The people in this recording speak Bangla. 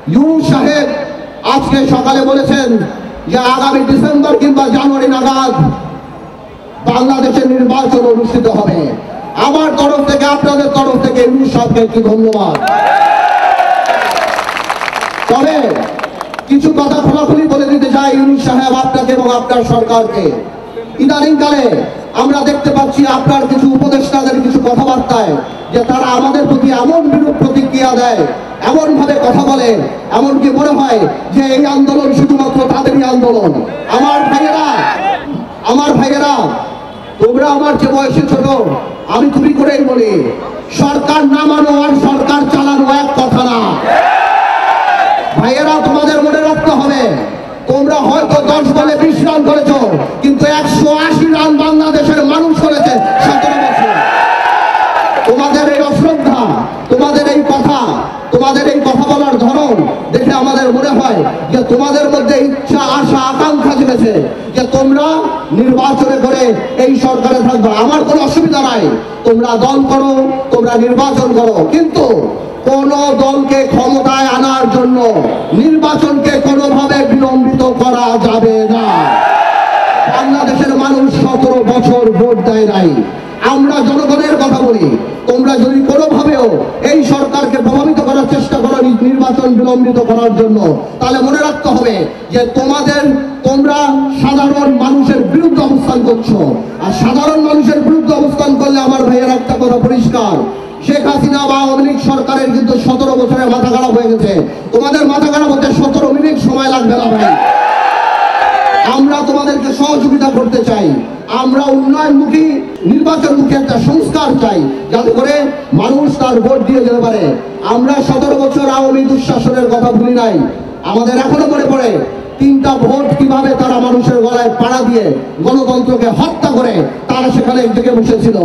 ইউনূস সাহেব আজকে সকালে বলেছেন যে আগামী ডিসেম্বর কিংবা জানুয়ারি নাগাদ বাংলাদেশের নির্বাচন অনুষ্ঠিত হবে। আমার তরফ থেকে, আপনাদের তরফ থেকে ইউনূস সাহেবকে একটি ধন্যবাদ। তবে কিছু কথা খোলাখুলি বলে দিতে চাই ইউনূস সাহেব আপনাকে এবং আপনার সরকারকে। ইদানিংকালে আমরা দেখতে পাচ্ছি আপনার কিছু উপদেষ্টাদের কিছু কথাবার্তায় যে তারা আমাদের প্রতি এমন বিরূপ প্রতিক্রিয়া দেয়, এমন ভাবে কথা বলে, এমনকি মনে হয় যে এই আন্দোলন শুধুমাত্র তাদেরই আন্দোলন। আমার ভাইয়েরা, তোমরা আমার যে বয়সে ছোট, আমি তুমি করেই বলি, সরকার নামানো আর সরকার চালানো এক কথা না। ভাইয়েরা, তোমাদের মনে রাখতে হবে, তোমরা হয়তো 10 বলে 20 রান করেছো, কিন্তু 180 রান বাংলাদেশের মানুষ করেছে 17 বছর। তোমাদের এই অশ্রদ্ধা, তোমাদের এই কথা বলার ধরন দেখে আমাদের মনে হয় যে তোমাদের মধ্যে ইচ্ছা, আশা, আকাঙ্ক্ষা জেগেছে যে তোমরা নির্বাচনে করে এই সরকারে থাকবে। আমার কোনো অসুবিধা নাই, তোমরা দল করো, তোমরা নির্বাচন করো, কিন্তু কোন দলকে ক্ষমতায় আনার জন্য নির্বাচনকে কোনোভাবে বিলম্বিত করা যাবে না। বাংলাদেশের মানুষ 17 বছর ভোট দেয় নাই। আমরা জনগণের কথা বলি, তোমরা যদি কোনোভাবেও এই সরকারকে প্রভাবিত করার চেষ্টা করো নির্বাচন বিলম্বিত করার জন্য, তাহলে মনে রাখতে হবে যে তোমরা সাধারণ মানুষের বিরুদ্ধে অবস্থান করছো। আর সাধারণ মানুষের বিরুদ্ধে অবস্থান করলে আমার ভাইয়ের একটা কথা পরিষ্কার, শেখ হাসিনা বা আওয়ামী লীগ সরকারের কিন্তু 17 বছরের মাথা খারাপ হয়ে গেছে। তোমাদের মাথা খারাপ হতে 17 মিনিট সময় লাগবে না ভাই। আমরা তোমাদেরকে সহযোগিতা করতে চাই, আমরা উন্নয়নমুখী, নির্বাচনমুখী একটা সংস্কার চাই, যাতে করে মানুষ তার ভোট দিয়ে যেতে পারে। আমরা 17 বছর আওয়ামী দুঃশাসনের কথা ভুলি নাই। আমাদের এখনো মনে পড়ে 3টা ভোট কিভাবে তারা মানুষের গলায় পাড়া দিয়ে গণতন্ত্রকে হত্যা করে তারা সেখানে এক জায়গায় বসেছিল।